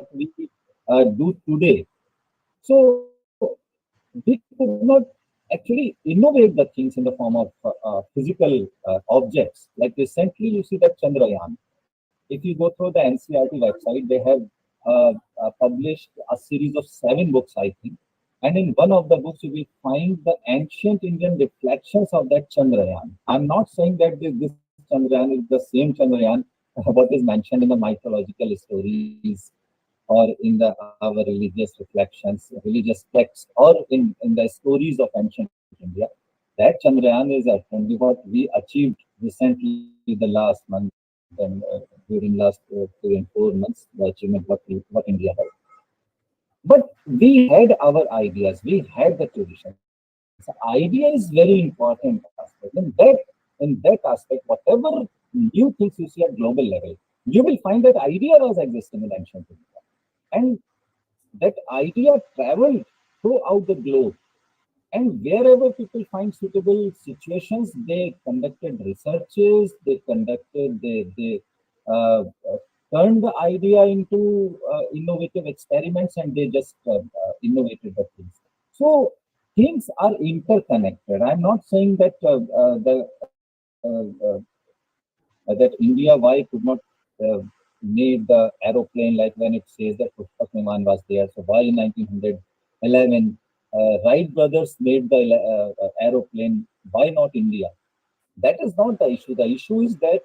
what we do today. So we could not actually innovate the things in the form of physical objects. Like recently, you see that Chandrayaan. If you go through the NCRT website, they have published a series of 7 books, I think. And in one of the books, you will find the ancient Indian reflections of that Chandrayaan. I'm not saying that this Chandrayaan is the same Chandrayaan what is mentioned in the mythological stories or in the our religious reflections, religious texts, or in the stories of ancient India. That Chandrayaan is actually what we achieved recently, the last month, and during last 3 and 4 months, the achievement what India had. But we had our ideas, we had the traditions. So idea is very important aspect. In that aspect, whatever new things you see at global level, you will find that idea was existing in ancient India. And that idea traveled throughout the globe. And wherever people find suitable situations, they conducted researches, they turned the idea into innovative experiments, and they just innovated the things. So things are interconnected. I'm not saying that that India, why could not uh, made the aeroplane, like when it says that Pushpak Viman was there. So why in 1911 Wright brothers made the aeroplane? Why not India? That is not the issue. The issue is that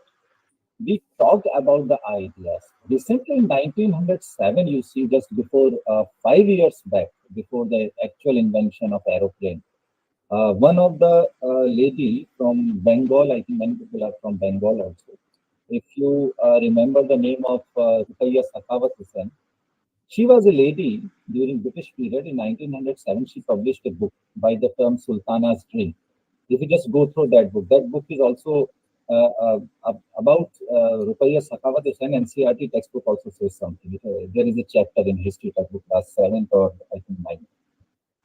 we talked about the ideas. Recently in 1907, you see, just before 5 years back, before the actual invention of aeroplane, one of the lady from Bengal, I think many people are from Bengal also. If you remember the name of Ruqayya Sakhawat Hussain, she was a lady during British period. In 1907, she published a book by the term Sultana's Dream. If you just go through that book is also about Ruqayya Sakhawat Hussain. NCRT textbook also says something. There is a chapter in history textbook, class 7th or I think 9th.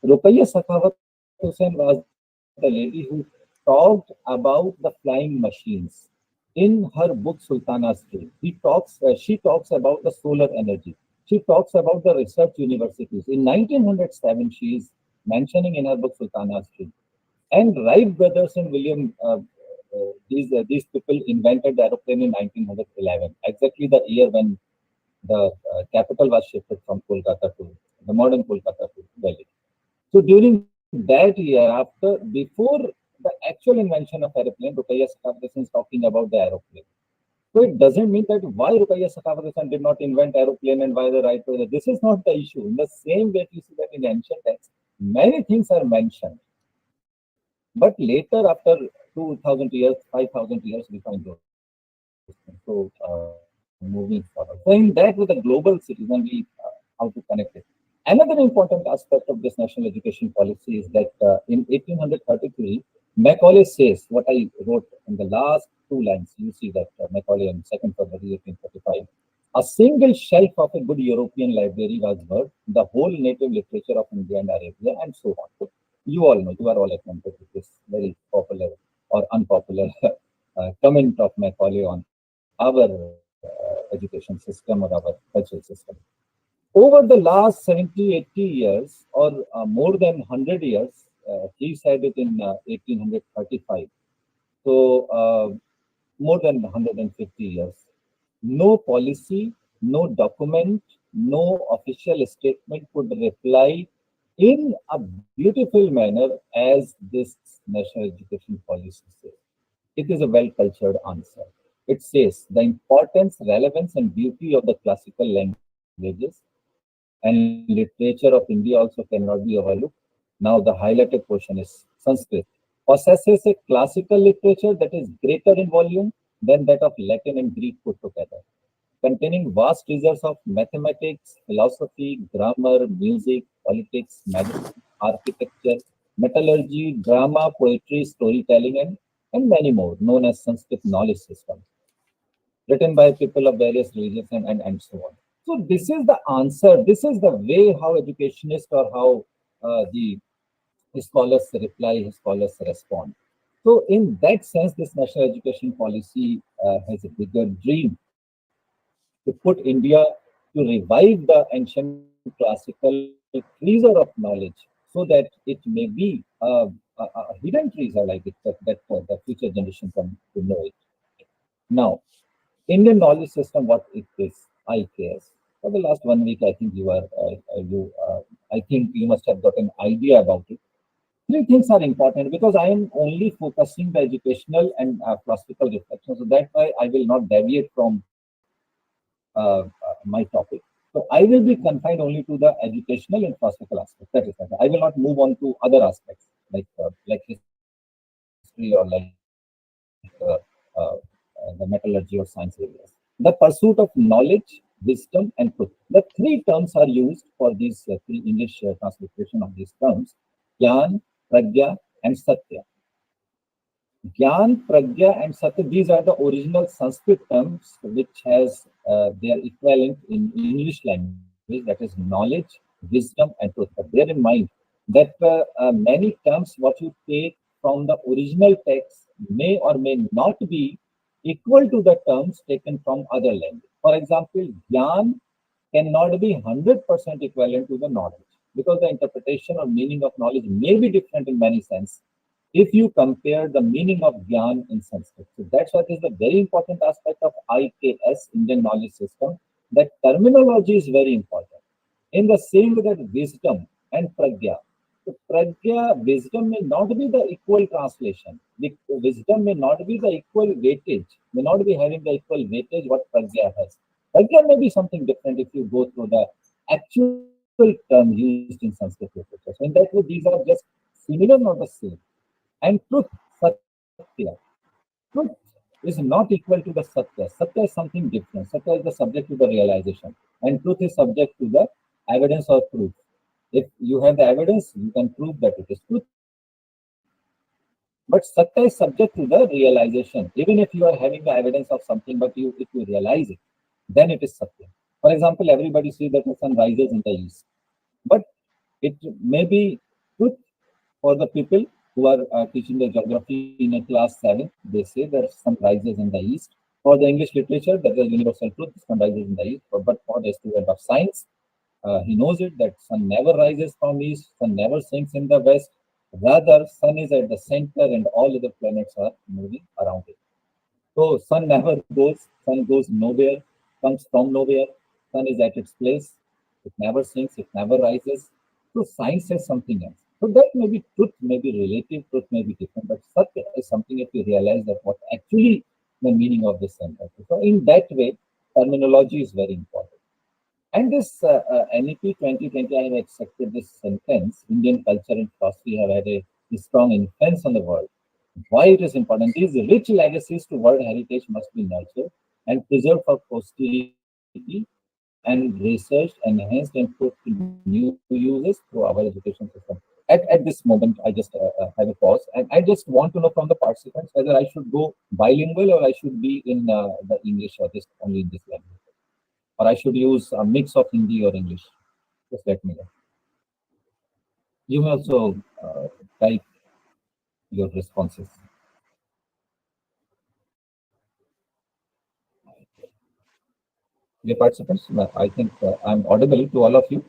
Ruqayya Sakhawat Hussain was the lady who talked about the flying machines in her book Sultana's Dream. She talks about the solar energy. She talks about the research universities. In 1907, she is mentioning in her book Sultana's Dream. And Wright brothers and William, these people invented the aeroplane in 1911, exactly the year when the capital was shifted from Kolkata to the modern Kolkata to Delhi. So during that year, before the actual invention of aeroplane, Ruqayya Sakhawat is talking about the aeroplane. So it doesn't mean that why Ruqayya Sakhawat did not invent aeroplane and why the right to this is not the issue. In the same way, you see that in ancient texts, many things are mentioned. But later, after 2000 years, 5000 years, we find those things. So moving forward. So in that, with the global citizen, we how to connect it. Another important aspect of this national education policy is that in 1833, Macaulay says what I wrote in the last 2 lines. You see that Macaulay on 2nd February 1835. A single shelf of a good European library was worth the whole native literature of India and Arabia, and so on. So you all know, you are all acquainted with this very popular or unpopular comment of Macaulay on our education system or our cultural system. Over the last 70, 80 years, or more than 100 years, he said it in 1835. So, more than 150 years. No policy, no document, no official statement could reply in a beautiful manner as this national education policy says. It is a well cultured answer. It says the importance, relevance, and beauty of the classical languages and literature of India also cannot be overlooked. Now, the highlighted portion is Sanskrit. Possesses a classical literature that is greater in volume than that of Latin and Greek put together, containing vast treasures of mathematics, philosophy, grammar, music, politics, medicine, architecture, metallurgy, drama, poetry, storytelling, and many more, known as Sanskrit knowledge system, written by people of various religions and so on. So this is the answer. This is the way how educationists or how the scholars reply, scholars respond. So in that sense, this national education policy has a bigger dream to put India to revive the ancient classical treasure of knowledge so that it may be a hidden treasure like it that the future generation can to know it. Now, Indian knowledge system, what it is, IKS. For the last 1 week, I think I think you must have got an idea about it. Three things are important because I am only focusing the educational and philosophical reflection. So that's why I will not deviate from my topic. So I will be confined only to the educational and philosophical aspect. That is right. I will not move on to other aspects like history or the metallurgy or science areas. The pursuit of knowledge, wisdom, and truth. The three terms are used for these three English transliteration of these terms: Gyan, Pragya, and Satya. Gyan, Pragya, and Satya, these are the original Sanskrit terms which has their equivalent in English language, that is knowledge, wisdom, and truth. But bear in mind that many terms what you take from the original text may or may not be equal to the terms taken from other language. For example, Gyan cannot be 100% equivalent to the knowledge because the interpretation or meaning of knowledge may be different in many sense if you compare the meaning of Gyan in Sanskrit. So that's what is the very important aspect of IKS, Indian knowledge system, that terminology is very important. In the same way that wisdom and pragya. So pragya, wisdom may not be the equal translation. The wisdom may not be the equal weightage, may not be having the equal weightage what pragya has. Pragya may be something different if you go through the actual term used in Sanskrit literature. So in that way, these are just similar, not the same. And truth, satya. Truth is not equal to the satya. Satya is something different. Satya is the subject to the realization, and truth is subject to the evidence or proof. If you have the evidence, you can prove that it is truth. But Satya is subject to the realization. Even if you are having the evidence of something, but if you realize it, then it is Satya. For example, everybody sees that the sun rises in the east, but it may be truth for the people who are teaching the geography in a class 7. They say that sun rises in the east. For the English literature, that is universal truth, sun rises in the east. But for the student of science, he knows it that sun never rises from east, sun never sinks in the west. Rather, sun is at the center and all other planets are moving around it. So sun never goes, sun goes nowhere, comes from nowhere. Sun is at its place. It never sinks, it never rises. So science says something else. So that may be truth, may be relative, truth may be different, but satya is something if you realize that what actually the meaning of this sentence. So in that way, terminology is very important. And this NEP 2020, I have accepted this sentence. Indian culture and philosophy have had a strong influence on the world. Why it is important? These rich legacies to world heritage must be nurtured and preserved for posterity and researched, enhanced, and put to new uses through our education system. At this moment, I just have a pause, and I just want to know from the participants whether I should go bilingual or I should be in the English or just only in this language, or I should use a mix of Hindi or English. Just let me know. You may also type your responses. Dear participants, I think I'm audible to all of you.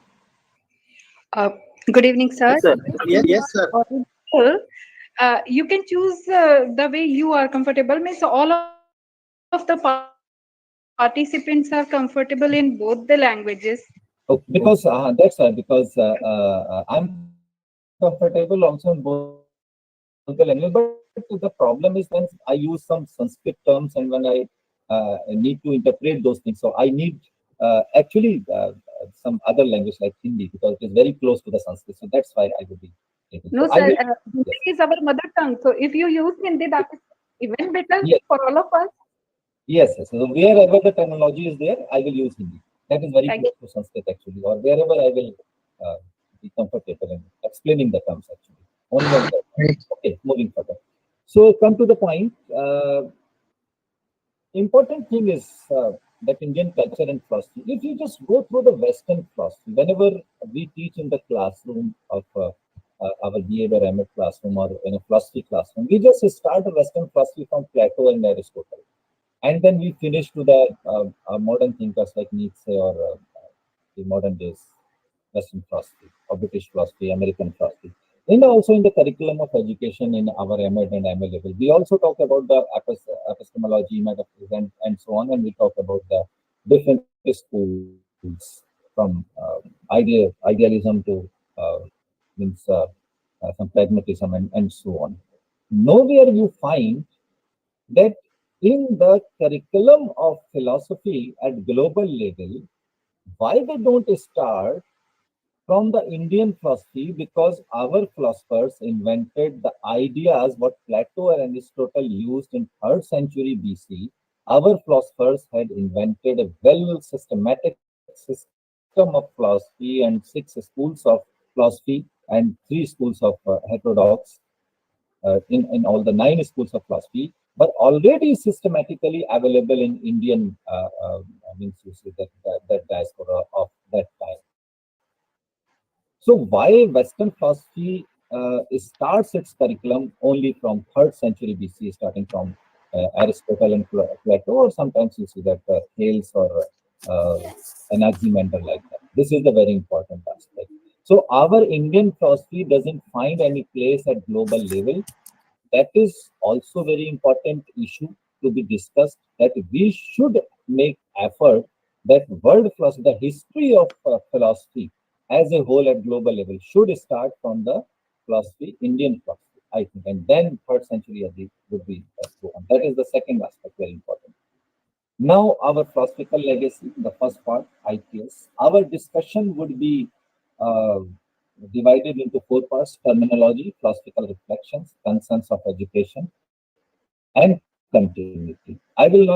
Uh, Good evening, sir. Yes, sir. If you Yes, are sir. audible, you can choose the way you are comfortable. Means all of the participants are comfortable in both the languages. Oh, because that's I'm comfortable also in both the language, but the problem is when I use some Sanskrit terms and when I need to interpret those things, so I need actually some other language like Hindi because it is very close to the Sanskrit. So that's why I would be able. So I will, No, yes, sir. Hindi is our mother tongue. So if you use Hindi, that is even better yes, for all of us. yes, yes. So wherever the terminology is there, I will use Hindi. That is very Thank close to Sanskrit actually, or wherever I will uh, be comfortable in explaining the terms actually. Only on that. Okay, moving further. So come to the point. Important thing is that Indian culture and philosophy. If you just go through the Western philosophy, whenever we teach in the classroom of our BA or MA classroom or in a philosophy classroom, we just start a Western philosophy from Plato and Aristotle, and then we finish to the modern thinkers like Nietzsche or the modern days Western philosophy or British philosophy, American philosophy. And also in the curriculum of education in our MEd and MA level, we also talk about the epistemology, metaphysics, and so on, and we talk about the different schools from idealism to uh, means some pragmatism and so on. Nowhere you find that in the curriculum of philosophy at global level, why they don't start from the Indian philosophy, because our philosophers invented the ideas what Plato and Aristotle used in 3rd century BC. Our philosophers had invented a well systematic system of philosophy and 6 schools of philosophy and 3 schools of heterodox in all the 9 schools of philosophy, but already systematically available in Indian, means you see that diaspora of that time. So why Western philosophy starts its curriculum only from 3rd century BC, starting from Aristotle and Plato, or sometimes you see that Thales or uh, Anaximander like that. This is the very important aspect. So our Indian philosophy doesn't find any place at global level. That is also very important issue to be discussed, that we should make effort that world philosophy, the history of philosophy as a whole at global level should start from the philosophy, Indian philosophy, I think, and then 3rd century AD would be so on. That is the second aspect, very important. Now our philosophical legacy, the first part, IKS, our discussion would be uh, divided into 4 parts: terminology, philosophical reflections, concerns of education, and continuity. I will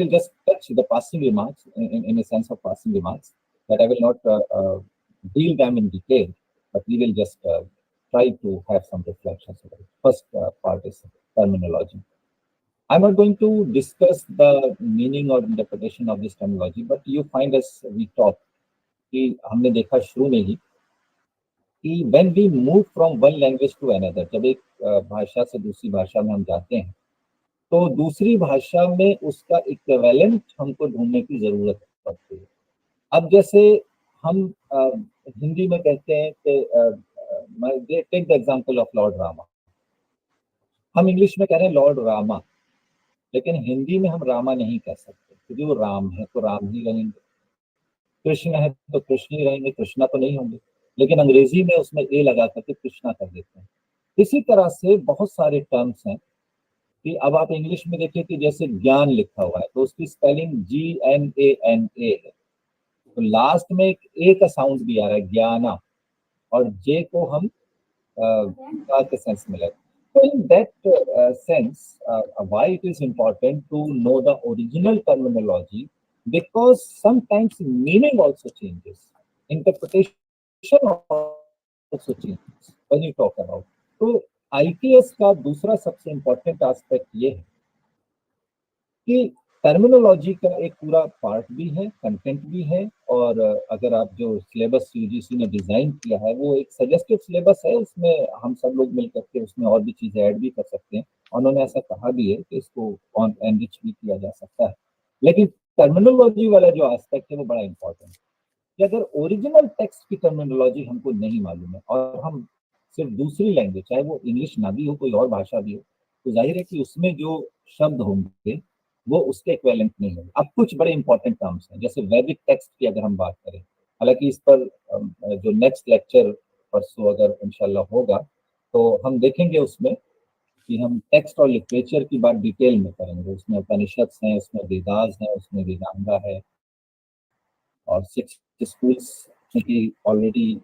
just touch the passing remarks in a sense of passing remarks, that I will not deal them in detail, but we will just try to have some reflections about it. First part is terminology. I'm not going to discuss the meaning or interpretation of this terminology, but you find as we talk कि हमने देखा शुरू में ही कि when we move from one language to another, जब एक भाषा से दूसरी भाषा में हम जाते हैं, तो दूसरी भाषा में उसका इक्विवेलेंट हमको ढूंढने की जरूरत पड़ती है। अब जैसे हम हिंदी में कहते हैं कि take the example of Lord Rama, हम इंग्लिश में कह रहे हैं लॉर्ड रामा, लेकिन हिंदी में हम रामा नहीं कह सकते, क्योंकि वो राम है तो राम ही रहेंगे, कृष्ण है तो कृष्ण ही रहेंगे, कृष्णा तो नहीं होंगे, लेकिन अंग्रेजी में उसमें ए लगा करके कृष्णा कर देते हैं। इसी तरह से बहुत सारे टर्म्स हैं कि अब आप इंग्लिश में देखिए कि जैसे ज्ञान लिखा हुआ है तो उसकी स्पेलिंग GNANA है, तो लास्ट में एक ए का साउंड भी आ रहा है, ज्ञाना, और जे को हम के सेंस में लेते हैं। So in that sense, why it is important to know the original terminology, because sometimes meaning also changes, interpretation also changes when you talk about. तो IKS का दूसरा सबसे इम्पोर्टेंट एस्पेक्ट ये है कि टर्मिनोलॉजी का एक पूरा पार्ट भी है, कंटेंट भी है, और अगर आप जो सिलेबस यूजीसी ने डिजाइन किया है वो एक सजेस्टेड सिलेबस है, उसमें हम सब लोग मिलकर के उसमें और भी चीजें ऐड भी कर सकते हैं। उन्होंने ऐसा कहा भी है कि इसको ऑन एनरिच भी किया जा सकता है, लेकिन टर्मिनोलॉजी वाला जो एस्पेक्ट है वो बड़ा इंपॉर्टेंट है कि अगर ओरिजिनल टेक्स्ट की टर्मिनोलॉजी हमको नहीं मालूम है और हम सिर्फ दूसरी लैंग्वेज, चाहे वो इंग्लिश ना भी हो, कोई और भाषा भी हो, तो जाहिर है कि उसमें जो शब्द होंगे वो उसके इक्विवेलेंट नहीं होंगे। अब कुछ बड़े इंपॉर्टेंट टर्म्स हैं, जैसे वैदिक टेक्स्ट की अगर हम बात करें, हालांकि इस पर जो नेक्स्ट लेक्चर परसों अगर इंशाल्लाह होगा तो हम देखेंगे उसमें कि हम टेक्स्ट और लिटरेचर की बात डिटेल में करेंगे। उसमें उपनिषद हैं, उसमें वेदास हैं, उसमें वेदांगा है, और 6 स्कूल्स की ऑलरेडी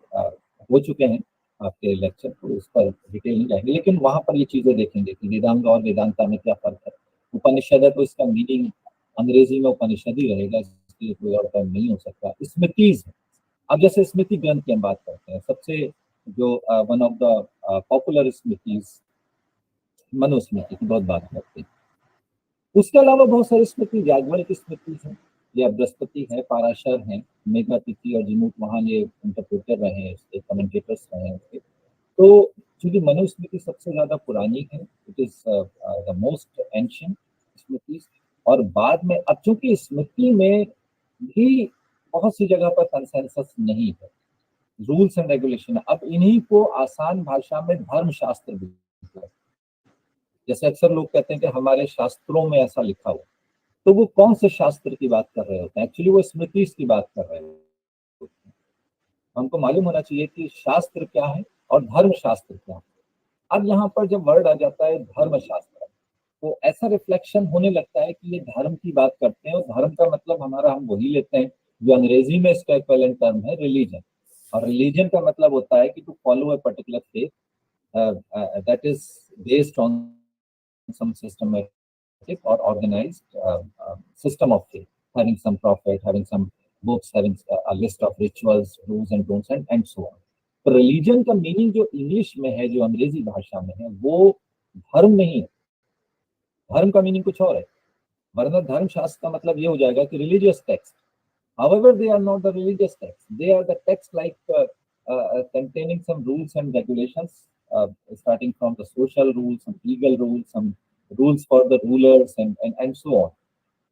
हो चुके हैं आपके लेक्चर, तो उस पर डिटेल नहीं जाएंगे, लेकिन वहां पर ये चीजें देखेंगे कि वेदांग और वेदांता में क्या फर्क है। उपनिषद है तो इसका मीनिंग अंग्रेजी में उपनिषद ही रहेगा, इसके लिए कोई और टर्म नहीं हो सकता। स्मृतिज है, अब जैसे स्मृति ग्रंथ की हम बात करते हैं, सबसे जो one of the popular smritis Manusmriti की बहुत बात करते हैं। उसके अलावा बहुत सारी स्मृति, याज्ञवल्क्य स्मृति है, या बृहस्पति है, पाराशर है, मेघातिथि और जिमूत वहां ये इंटरप्रेटर रहे हैं, इसके कमेंटेटर्स रहे हैं उसके। तो चूंकि मनुस्मृति सबसे ज्यादा पुरानी है, it is the most ancient smriti, और बाद में अब चूंकि स्मृति में भी बहुत सी जगह पर कंसेंसस नहीं है, रूल्स एंड रेगुलेशन। अब इन्हीं को आसान भाषा में धर्मशास्त्र भी कहते हैं। जैसे अक्सर लोग कहते हैं कि हमारे शास्त्रों में ऐसा लिखा हुआ, तो वो कौन से शास्त्र की बात कर रहे होते हैं? एक्चुअली वो स्मृति की बात कर रहे होते हैं। हमको मालूम होना चाहिए कि शास्त्र क्या है और धर्मशास्त्र क्या है। अब यहाँ पर जब वर्ड आ जाता है धर्मशास्त्र, तो ऐसा रिफ्लेक्शन होने लगता है कि ये धर्म की बात करते हैं, और धर्म का मतलब हमारा हम वही लेते हैं जो अंग्रेजी में इसका इक्विवेलेंट टर्म है रिलीजन। और रिलीजन का मतलब होता है कि to follow a particular faith that is based on some systematic or organized system of faith, having some prophet, having some books, having a list of rituals, do's and don'ts, and so on. तो religion का meaning जो English में है, जो अंग्रेजी भाषा में है, वो धर्म नहीं है। धर्म का मीनिंग कुछ और है, वरना धर्मशास्त्र का मतलब ये हो जाएगा कि religious text. However, they are not the religious texts. They are the texts like containing some rules and regulations, starting from the social rules, some legal rules, some rules for the rulers, and so on.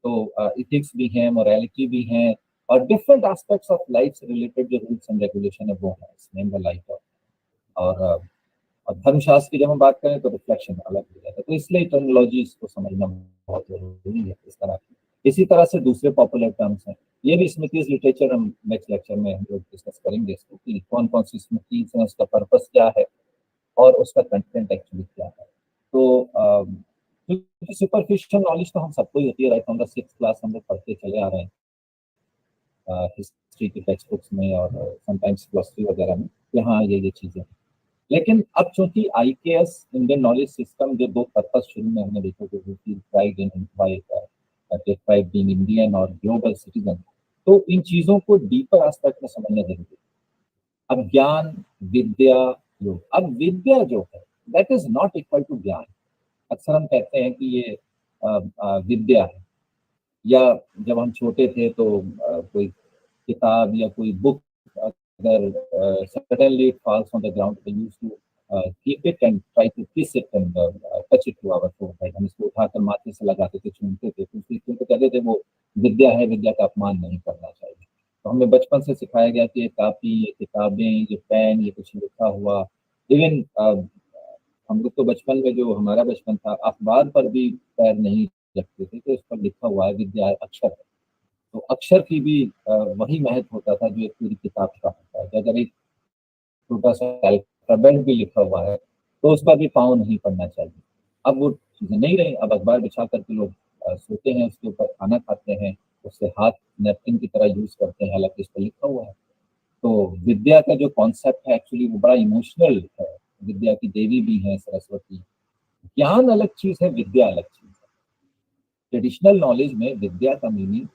So ethics भी हैं, morality भी हैं, और different aspects of life से related जो rules and regulation है वो है इसमें the life of। और और धर्मशास्त्र की जब हम बात करें तो रिफ्लेक्शन अलग हो जाता है। तो इसलिए टर्मिनोलॉजी इसको समझना बहुत जरूरी है इस तरह की। इसी तरह से दूसरे पॉपुलर टर्म्स हैं, ये भी स्मृतिज लिटरेचर हम नेक्स्ट लेक्चर में हम लोग डिस्कस करेंगे इसको, कि कौन कौन सी स्मृतिज हैं, उसका पर्पस क्या है और उसका कंटेंट एक्चुअली क्या है। तो क्योंकि सुपरफिशियल नॉलेज तो हम सबको ही होती है, right from the 6th class हम लोग पढ़ते चले आ रहे हैं हिस्ट्री के टेक्स्ट बुक्स में और समटाइम्स फिलोसफी वगैरह में, यहाँ ये चीजें। लेकिन अब चूंकि IKS इंडियन नॉलेज सिस्टम, जो दो पर्पस शुरू में हमने देखा, जो pride in pride being Indian और ग्लोबल सिटीजन, तो इन चीजों को डीपर एस्पेक्ट में समझना जरूरी है। अब ज्ञान, विद्या, योग। अब विद्या जो है that is not equal to ज्ञान। अक्सर हम कहते हैं कि ये विद्या है, या जब हम छोटे थे तो कोई किताब या कोई बुक अगर suddenly it falls on the ground, we used to keep it and try to kiss it and touch it to our forehead। हम इसको उठाकर माथे से लगाते थे, छूते थे, क्योंकि कहते थे वो विद्या है, विद्या का अपमान नहीं करना चाहिए। तो हमें बचपन से सिखाया गया कि ये कापी, ये किताबें, ये पेन, ये कुछ लिखा हुआ। इवन हम लोग तो बचपन में, जो हमारा बचपन था, अखबार पर भी पैर नहीं रखते थे, तो उस पर लिखा हुआ है विद्या अक्षर है। तो अक्षर की भी वही महत्व होता था जो एक पूरी किताब का होता है। अगर एक छोटा सा अल्फाबेट भी लिखा हुआ है तो उस पर भी पाँव नहीं पड़ना चाहिए। अब वो चीजें नहीं रही। अब अखबार बिछा करके लोग सोते हैं, उसके ऊपर खाना खाते हैं, उससे हाथ नैपकिन की तरह यूज करते हैं, हालांकि इस पर लिखा हुआ है। तो विद्या का जो कॉन्सेप्ट है एक्चुअली वो बड़ा इमोशनल है। विद्या की देवी भी है सरस्वती। ज्ञान अलग चीज है, विद्या अलग चीज है। ट्रेडिशनल नॉलेज में विद्या का मीनिंग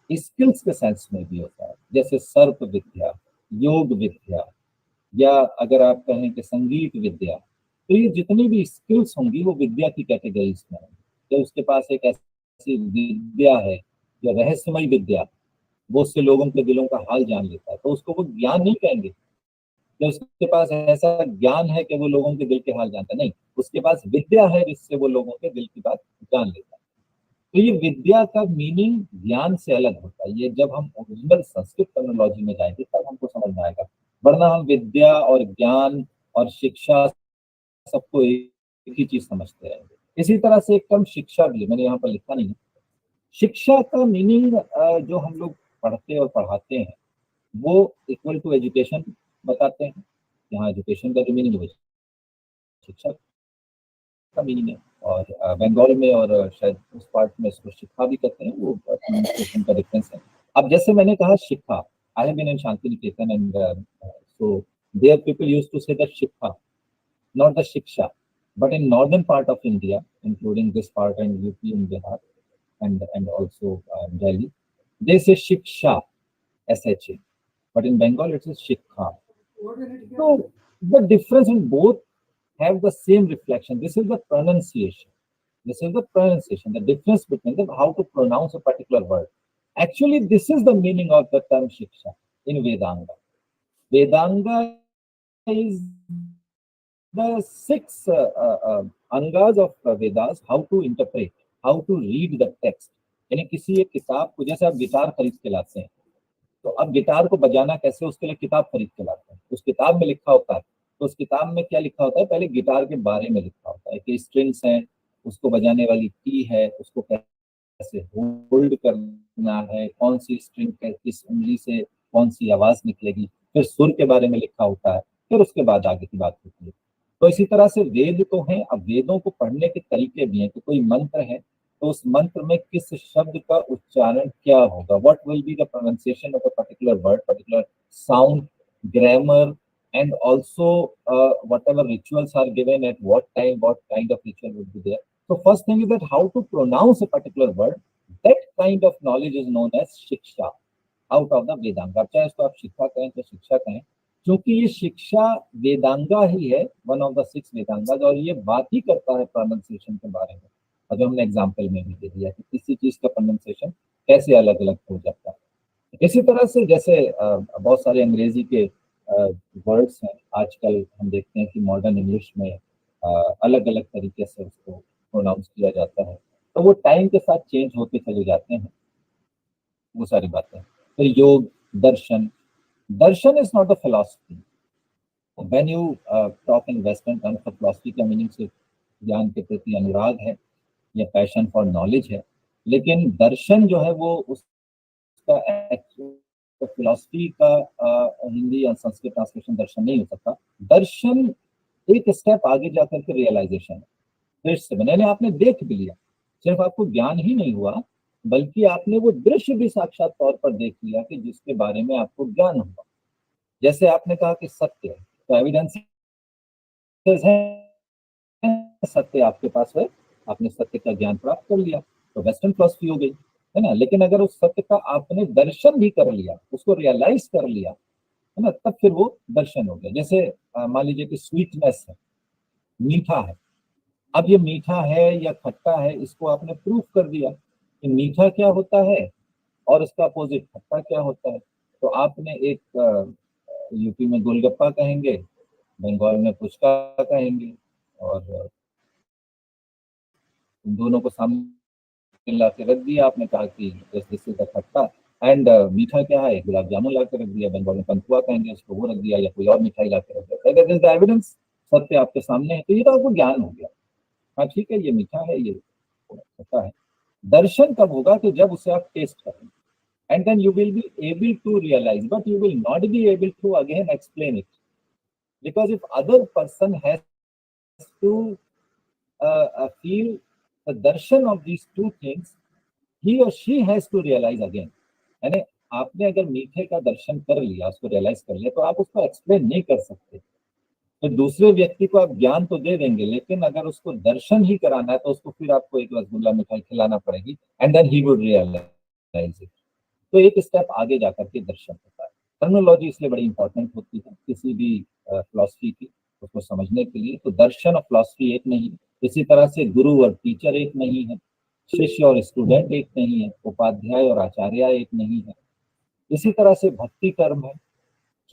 स्किल्स के सेंस में भी होता है, जैसे सर्प विद्या, योग विद्या, या अगर आप कहें कि संगीत विद्या। तो ये जितनी भी स्किल्स होंगी वो विद्या की कैटेगरीज में होंगी। तो उसके पास एक ऐसी विद्या है जो रहस्यमय विद्या, वो उससे लोगों के दिलों का हाल जान लेता है, तो उसको वो ज्ञान नहीं कहेंगे कि उसके पास ऐसा ज्ञान है कि वो लोगों के दिल के हाल जानता है। नहीं, उसके पास विद्या है जिससे वो लोगों के दिल की बात जान लेता है। तो ये विद्या का मीनिंग ज्ञान से अलग होता है। ये जब हम ओरिजिनल संस्कृत टर्मिनोलॉजी में जाएंगे तब हमको समझ में आएगा, वरना हम विद्या और ज्ञान और शिक्षा सबको एक ही चीज समझते रहेंगे। इसी तरह से एक टर्म शिक्षा भी, मैंने यहाँ पर लिखा नहीं है। शिक्षा का मीनिंग जो हम लोग पढ़ते और पढ़ाते हैं वो इक्वल टू एजुकेशन बताते हैं। यहाँ एजुकेशन का जो मीनिंग है शिक्षा का मीनिंग है, और बंगाल में और शायद उस पार्ट में इसको शिक्षा भी कहते हैं, वो प्रोनाउंसिएशन का डिफरेंस है। अब जैसे मैंने कहा शिक्षा, I have been in Shantiniketan and so there people used to say that शिक्षा, not the shiksha, but in northern part of India, including this part and UP and Bihar and also Delhi, they say shiksha, SHA, but in Bengal it is shikha. So the difference in both have the same reflection. This is the pronunciation. This is the pronunciation. The difference between them, how to pronounce a particular word. Actually, this is the meaning of the term shiksha in Vedanga. Vedanga is the six angas of Vedas, how to interpret, how to read the text। यानी किसी एक किताब को, जैसे आप guitar खरीद के लाते हैं तो अब गिटार को बजाना कैसे, उसके लिए किताब खरीद के लाते हैं, उस किताब में लिखा होता है। तो उस किताब में क्या लिखा होता है, पहले गिटार के बारे में लिखा होता है कि स्ट्रिंग्स हैं, उसको बजाने वाली की है, उसको कैसे होल्ड करना है, कौन सी स्ट्रिंग किस उंगली से कौन सी आवाज निकलेगी, फिर सुर के बारे में लिखा होता है, फिर उसके बाद आगे की बात होती है। तो इसी तरह से वेद तो हैं, अब वेदों को पढ़ने के तरीके भी हैं कि कोई मंत्र है तो उस मंत्र में किस शब्द का उच्चारण क्या होगा, what will be the pronunciation of a particular word, particular sound, grammar, and also whatever rituals are given at what time, what kind of ritual would be there. So first thing is that how to pronounce a particular word, that kind of knowledge is known as shiksha out of the Vedanga. अब चाहे इसको आप शिक्षा कहें तो शिक्षा कहें, क्योंकि ये शिक्षा वेदांगा ही है, वन ऑफ द सिक्स वेदांगाज, और ये बात ही करता है प्रोनाउंसिएशन के बारे में। और जो हमने एग्जाम्पल में भी दे दिया कि किसी चीज का प्रोनाउंसिएशन कैसे अलग अलग हो जाता है। इसी तरह से जैसे बहुत सारे अंग्रेजी के वर्ड्स हैं, आजकल हम देखते हैं कि मॉडर्न इंग्लिश में अलग अलग तरीके से उसको प्रोनाउंस किया जाता है, तो वो टाइम के साथ चेंज होते चले जाते हैं वो सारी बातें। फिर योग, दर्शन, darshan is not a philosophy. When you talk in western terms of philosophy का मीनिंग सिर्फ ज्ञान के प्रति अनुराग है या पैशन फॉर नॉलेज है, लेकिन दर्शन जो है वो उसका तो फिलॉसफी का हिंदी या संस्कृत ट्रांसलेशन दर्शन नहीं हो सकता। दर्शन एक स्टेप आगे जाकर के रियलाइजेशन है, दृश्य मैंने आपने देख भी लिया, सिर्फ आपको ज्ञान ही नहीं हुआ बल्कि आपने वो दृश्य भी साक्षात तौर पर देख लिया कि जिसके बारे में आपको ज्ञान हुआ। जैसे आपने कहा कि सत्य है, तो एविडेंस है, सत्य आपके पास है, आपने सत्य का ज्ञान प्राप्त कर लिया, तो वेस्टर्न फिलॉसफी हो गई, है ना। लेकिन अगर उस सत्य का आपने दर्शन भी कर लिया, उसको रियलाइज कर लिया, है ना, तब फिर वो दर्शन हो गया। जैसे मान लीजिए कि स्वीटनेस है, मीठा है, अब ये मीठा है या खट्टा है, इसको आपने प्रूफ कर दिया कि मीठा क्या होता है और इसका अपोजिट खट्टा क्या होता है। तो आपने एक यूपी में गोलगप्पा कहेंगे, बंगाल में पुचका कहेंगे, और उन दोनों को सामने ला के रख दिया, आपने कहा कि दिस इज द खट्टा, एंड मीठा क्या है, गुलाब जामुन ला के रख दिया, बंगाल में पंथुआ कहेंगे उसको, वो रख दिया, या कोई और मिठाई ला के रख दिया, दैट इज द एविडेंस, सत्य आपके सामने है, तो ये तो आपको ज्ञान हो गया। हाँ ठीक है, ये मीठा है, ये खट्टा है। दर्शन कब होगा, कि जब उसे आप टेस्ट करेंगे, and then you will be able to realise, but you will not be able to again explain it, because if other person has to feel the darshan of these two things, he or she has to realize again। यानी आपने अगर मीठे का दर्शन कर लिया, उसको realise कर लिया, तो आप उसको एक्सप्लेन नहीं कर सकते। तो दूसरे व्यक्ति को आप ज्ञान तो दे देंगे, लेकिन अगर उसको दर्शन ही कराना है तो उसको फिर आपको एक रसगुल्ला मिठाई खिलाना पड़ेगी, and then he would realise it. तो एक स्टेप आगे जाकर के दर्शन होता है। टर्मिनोलॉजी इसलिए बड़ी इंपॉर्टेंट होती है किसी भी फिलॉसफी की, उसको समझने के लिए। तो दर्शन और फिलॉसफी एक नहीं है, इसी तरह से गुरु और टीचर एक नहीं है, शिष्य और स्टूडेंट एक नहीं है, उपाध्याय और आचार्य एक नहीं है। इसी तरह से भक्ति कर्म है।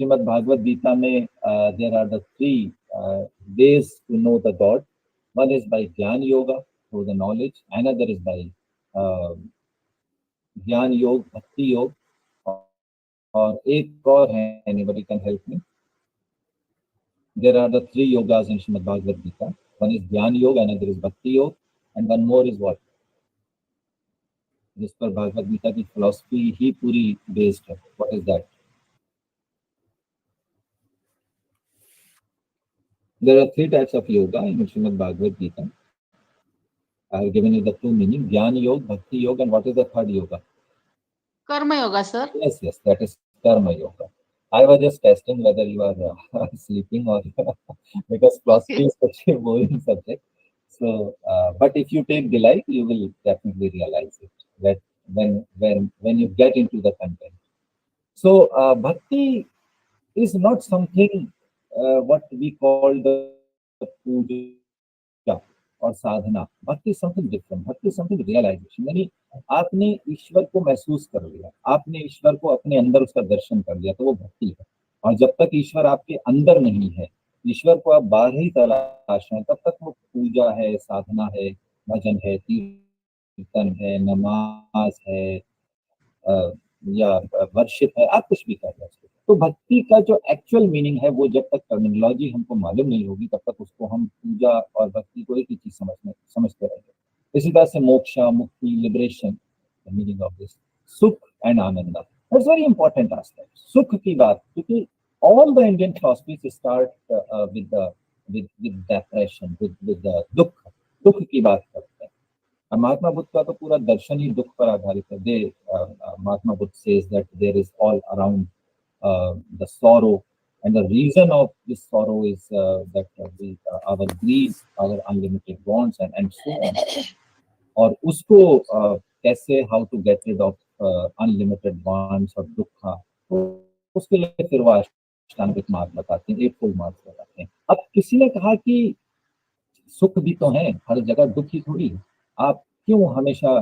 श्रीमद् भागवत गीता में there are the three ways to know the God. One is by ज्ञान yoga, through the knowledge, another is by ज्ञान योग, भक्ति योग, और एक और है, anybody can help me? There are the three yogas in Srimad Bhagavad Gita. One is Jnana Yoga, another is Bhakti Yoga, and one more is what? जिस पर भागवत गीता की फिलॉसफी ही पूरी बेस्ड है। What is that? There are three types of yoga in Srimad Bhagavad Gita. I have given you the two meaning: Jnana Yoga, Bhakti Yoga, and what is the third yoga? कर्म yoga sir. Yes, yes, that is Karma Yoga. I was just testing whether you are sleeping or because philosophy is such a boring subject. So, but if you take delight, you will definitely realize it that when you get into the content. So, bhakti is not something what we call the puja or sadhana. Bhakti is something different. Bhakti is something realization. यानी आपने ईश्वर को महसूस कर लिया, आपने ईश्वर को अपने अंदर उसका दर्शन कर लिया, तो वो भक्ति है। और जब तक ईश्वर आपके अंदर नहीं है, ईश्वर को आप बाहर ही तलाश हैं, तब तक वो पूजा है, साधना है, भजन है, कीर्तन है, नमाज है, या वर्षित है, आप कुछ भी कह रहे हैं। तो भक्ति का जो एक्चुअल मीनिंग है, वो जब तक टर्मिनोलॉजी हमको मालूम नहीं होगी, तब तक उसको हम पूजा और भक्ति को एक ही चीज समझते रहेंगे। इसी तरह से मोक्षा, मुक्ति, लिबरेशन, मीनिंग ऑफ दिस, सुख and Anand, that's very important aspect. सुख की बात, क्योंकि all the Indian philosophies start with depression, with दुख, दुख की बात करते हैं। महात्मा बुद्ध का तो पूरा दर्शन ही दुख पर आधारित है। The Mahatma Buddha says that there is all around the sorrow, and the reason of this sorrow is our greed, our unlimited wants, and so on. और उसको कैसे, how to get rid of unlimited wants और दुखा, तो उसके लिए फिर वो अष्टांगिक मार्ग बताते हैं, एक फुल मार्ग बताते हैं। अब किसी ने कहा कि सुख भी तो है, हर जगह दुख ही थोड़ी है, आप क्यों हमेशा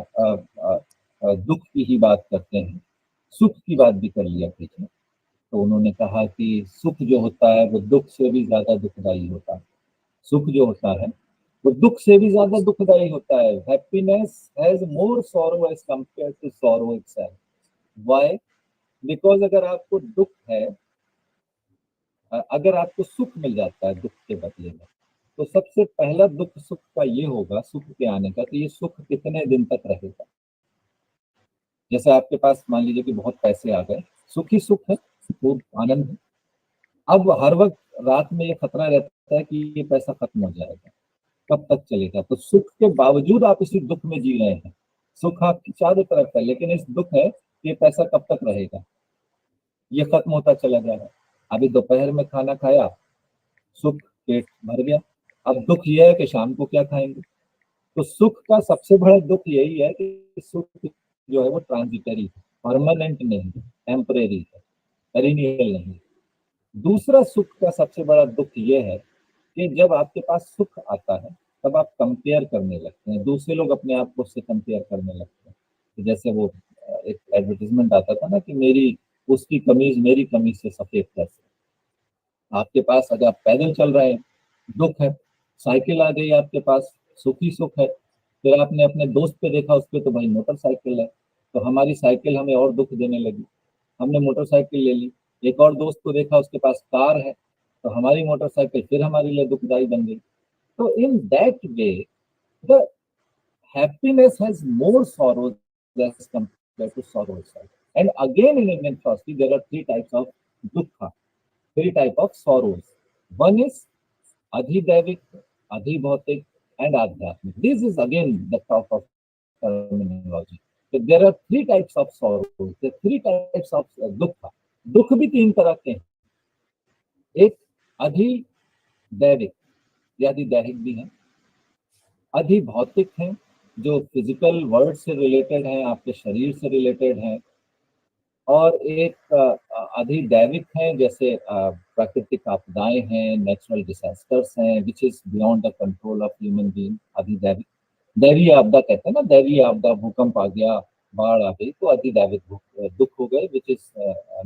दुख की ही बात करते हैं, सुख की बात भी कर लिया कीजिए। तो उन्होंने कहा कि सुख जो होता है वो दुख से भी ज्यादा दुखदायी होता है। सुख जो होता है वो दुख से भी ज्यादा दुखदायी होता है। Happiness has more sorrow as compared to sorrow itself. Why? Because अगर आपको दुख है, अगर आपको सुख मिल जाता है दुख के बदले में, तो सबसे पहला दुख सुख का ये होगा, सुख के आने का, तो ये सुख कितने दिन तक रहेगा। जैसे आपके पास मान लीजिए कि बहुत पैसे आ गए, सुख ही सुख है, खूब आनंद है। अब हर वक्त रात में ये खतरा रहता है कि ये पैसा खत्म हो जाएगा, कब तक चलेगा। तो सुख के बावजूद आप इसी दुख में जी रहे हैं। सुख आपकी चारों तरफ है, लेकिन इस दुख है कि ये पैसा कब तक रहेगा, ये खत्म होता चला जा रहा है। अभी दोपहर में खाना खाया, सुख, पेट भर गया। अब दुख ये है कि शाम को क्या खाएंगे। तो सुख का सबसे बड़ा दुख यही है कि सुख जो है वो ट्रांजिटरी है, परमानेंट नहीं है, टेम्परेरी है, पेरिनियल नहीं है। दूसरा सुख का सबसे बड़ा दुख ये है कि जब आपके पास सुख आता है, तब आप कंपेयर करने लगते हैं, दूसरे लोग अपने आप को उससे कंपेयर करने लगते हैं। तो जैसे वो एक एडवर्टीजमेंट आता था ना कि मेरी उसकी कमीज मेरी कमीज से सफेद कैसे। आपके पास अगर आप पैदल चल रहे हैं, दुख है। साइकिल आ गई आपके पास, सुख ही सुख है। फिर आपने अपने दोस्त पे देखा, उस पे तो भाई मोटरसाइकिल है, तो हमारी साइकिल हमें और दुख देने लगी, हमने मोटरसाइकिल ले ली। एक और दोस्त को देखा, उसके पास कार है, तो हमारी मोटरसाइकिल फिर हमारे लिए दुखदाई बन गई। तो in that way the happiness has more sorrows as compared to sorrow itself. And again in Indian philosophy, there are three types of dukkha, three types of sorrows. One is adhidevik, adhibhautik, and adhyatmic. This is again the top of terminology. So there are three types of sorrows, there are three types of dukkha. दुख भी तीन तरह के हैं। एक अधिदैविक, या अधिदैहिक भी है, अधिभौतिक हैं, जो फिजिकल वर्ल्ड से रिलेटेड हैं, आपके शरीर से रिलेटेड हैं। और एक अधिदैविक है, जैसे प्राकृतिक आपदाएं हैं, नेचुरल डिजास्टर्स हैं, which is beyond the control of human being, अधिदैविक। दैवीय आपदा कहते हैं ना, दैवीय आपदा, भूकंप आ गया, बाढ़ आ गई, तो अधिदैविक दुख हो गए, which is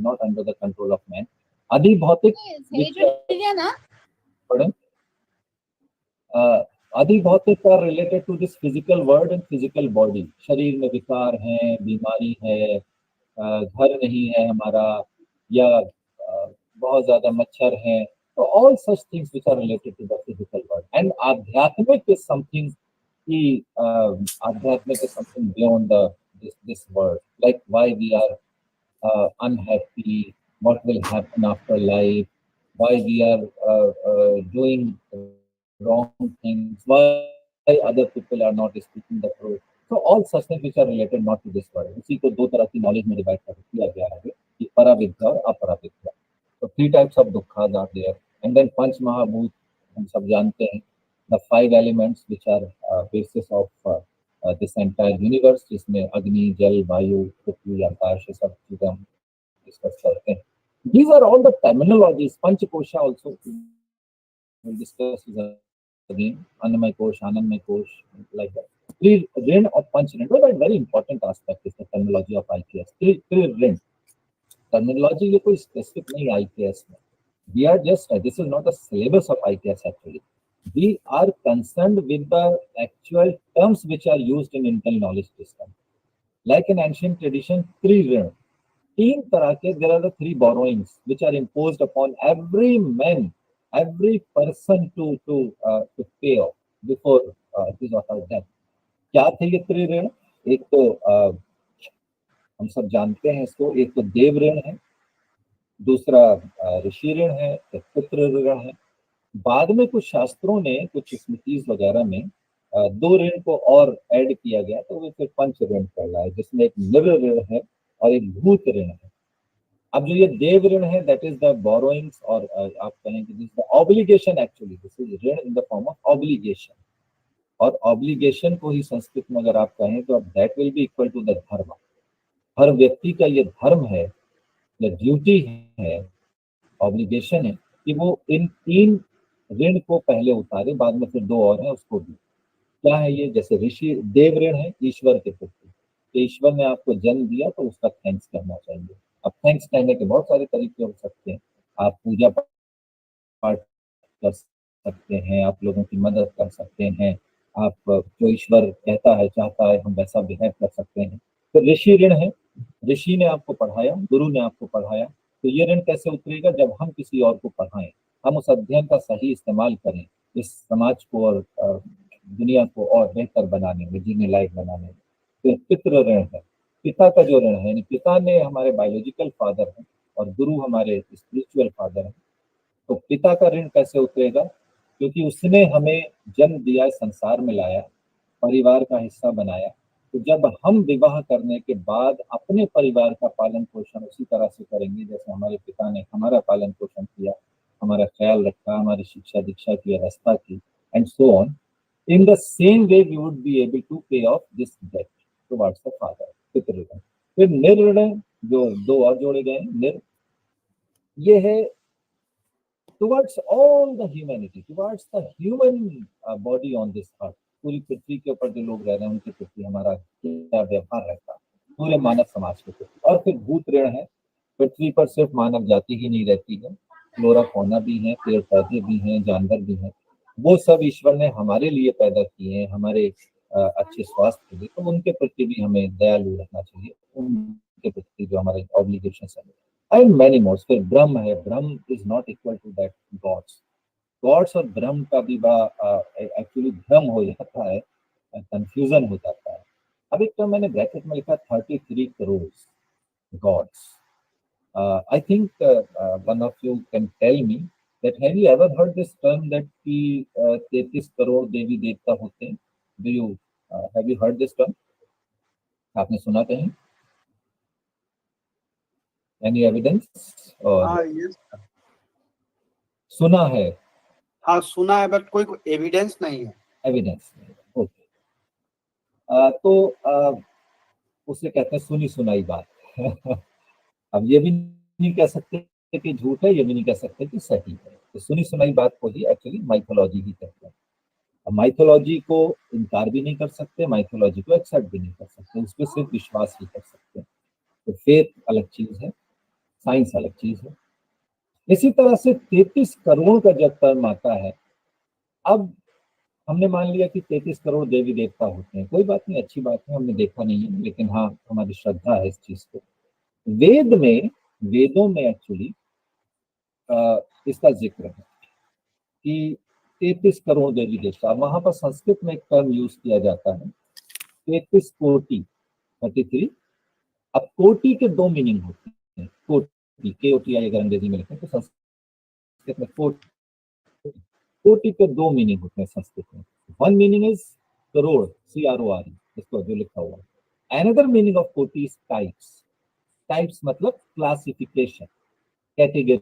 not under the control of man. अधिभौतिक, adhibhautik are related to this physical world and physical body. शरीर में विकार है, बीमारी है, घर नहीं है हमारा, या बहुत ज्यादा मच्छर है, तो all such things which are related to the physical world. And आध्यात्मिक इज समथिंग कि आध्यात्मिक is something beyond the this world, like why we are unhappy, what will happen after life, why we are doing wrong things, why other people are not speaking the truth. So all such things which are related not to this world. इसी को दो तरह की knowledge में divide कर दिया गया है कि पराविद्या और अपराविद्या। तो three types of dukhas are there. And then panch mahabhut, हम सब जानते हैं, the five elements which are basis of this entire universe, जिसमें अग्नि, जल, वायु, पृथ्वी, आकाश, ये सब चीजें हम डिस्कस करते हैं। These are all the terminologies. Panchakosha also we'll discuss again. Annamay Kosh, Anandmay Kosh, like that. Three rin of Panch rin. But a very important aspect is the terminology of IKS. Three rin. Terminology ये कोई specific नहीं IKS में. We are just, this is not a syllabus of IKS actually. We are concerned with the actual terms which are used in internal knowledge system. Like in ancient tradition, three rin. तीन तरह के, there are the three borrowings which are imposed upon every man, every person to pay off before his और her death. क्या थे ये त्रिऋण? एक तो हम सब जानते हैं इसको, एक तो देव ऋण है, दूसरा ऋषि ऋण है, एक पुत्र ऋण है। बाद में कुछ शास्त्रों ने, कुछ स्मृतिज वगैरह में दो ऋण को और ऐड किया गया, तो वो फिर पंच ऋण कहलाए, जिसमें एक नर ऋण है और एक भूत ऋण है। अब जो ये देव ऋण है, दैट इज द बोरोइंग्स, और आप कहें कि this the obligation, actually this is rin in the form of obligation. और ऑब्लिगेशन को ही संस्कृत में अगर आप कहें तो that will be equal to the dharma. हर व्यक्ति का ये धर्म है या ड्यूटी है, ऑब्लिगेशन है, कि वो इन तीन ऋण को पहले उतारे, बाद में फिर दो और है उसको भी। क्या है ये? जैसे ऋषि देव ऋण है ईश्वर के प्रति, कि ईश्वर ने आपको जन्म दिया तो उसका थैंक्स करना चाहिए। अब थैंक्स कहने के बहुत सारे तरीके हो सकते हैं। आप पूजा पाठ कर सकते हैं, आप लोगों की मदद कर सकते हैं, आप जो ईश्वर कहता है चाहता है हम वैसा बिहेव कर सकते हैं। तो ऋषि ऋण है, ऋषि ने आपको पढ़ाया, गुरु ने आपको पढ़ाया, तो ये ऋण कैसे उतरेगा? जब हम किसी और को पढ़ाएं, हम उस अध्ययन का सही इस्तेमाल करें, इस समाज को और दुनिया को और बेहतर बनाने में, जीने लायक बनाने में। तो पितृ ऋण है, पिता का जो ऋण है, यानी पिता ने हमारे बायोलॉजिकल फादर हैं और गुरु हमारे स्पिरिचुअल फादर हैं। तो पिता का ऋण कैसे उतरेगा? क्योंकि उसने हमें जन्म दिया, संसार में लाया, परिवार का हिस्सा बनाया। तो जब हम विवाह करने के बाद अपने परिवार का पालन पोषण उसी तरह से करेंगे जैसे हमारे पिता ने हमारा पालन पोषण किया, हमारा ख्याल रखा, हमारी शिक्षा दीक्षा की व्यवस्था की, and so on, in the same way we would be able to pay off this debt towards the father, pitririn. फिर निर्ऋण, जो दो और जोड़े गए, निर, ये है towards all the humanity, towards the human body on this earth। पूरी पृथ्वी के ऊपर जो लोग रह रहे हैं उनके प्रति हमारा क्या व्यवहार रहता है, पूरे मानव समाज के प्रति। और फिर भूत ऋण है, पृथ्वी पर सिर्फ मानव जाति ही नहीं रहती है, फ्लोरा फौना भी है, पेड़ पौधे भी हैं, जानवर भी हैं। वो सब ईश्वर ने हमारे लिए पैदा किए हैं, हमारे अच्छे स्वास्थ्य के लिए, तो उनके प्रति भी हमें दयालु रहना चाहिए, उनके प्रति जो हमारे ऑब्लिगेशन है। And many more. फिर ब्रह्म है, ब्रह्म is not equal to that gods. Gods और ब्रह्म का भी एक्चुअली भ्रम हो जाता है, कंफ्यूजन हो जाता है। अब एक तो मैंने ब्रैकेट में लिखा 33 crore gods. I think one of you can tell me that have you ever heard this term that कि 33 करोड़ देवी देवता होते हैं? Do you have you heard this term? आपने सुना कहीं? Any evidence? और हाँ यस, सुना है? हाँ सुना है बट कोई एविडेंस नहीं है। एविडेंस नहीं। ओके। तो उसे कहते हैं सुनी सुनाई बात। अब ये भी नहीं कह सकते कि झूठ है, ये भी नहीं कह सकते कि सही है। तो सुनी सुनाई बात को ही एक्चुअली माइथोलॉजी ही कहते हैं। अब माइथोलॉजी को इनकार भी नहीं कर सकते, माइथोलॉजी को एक्सेप्ट भी नहीं कर सकते, उस पर सिर्फ विश्वास ही कर सकते हैं। तो फेथ अलग चीज है, साइंस अलग चीज है। इसी तरह से 33 करोड़ का जब टर्म आता है, अब हमने मान लिया कि 33 करोड़ देवी देवता होते हैं, कोई बात नहीं, अच्छी बात है, हमने देखा नहीं है, लेकिन हाँ हमारी श्रद्धा है इस चीज को। वेद में, वेदों में एक्चुअली इसका जिक्र है कि 33 करोड़ देवी देवता। वहां पर संस्कृत में एक टर्म यूज किया जाता है, 33 कोटि, 33। अब कोटि के दो मीनिंग होते हैं, कोटि, KOTI अगर अंग्रेजी में लिखें तो संस्कृत में कोटि, कोटि के दो मीनिंग होते हैं संस्कृत में। One meaning is crore, CRORE, इसको जो लिखा हुआ है। अनदर मीनिंग ऑफ कोटि इज टाइप्स। टाइप्स मतलब क्लासिफिकेशन, कैटेगरी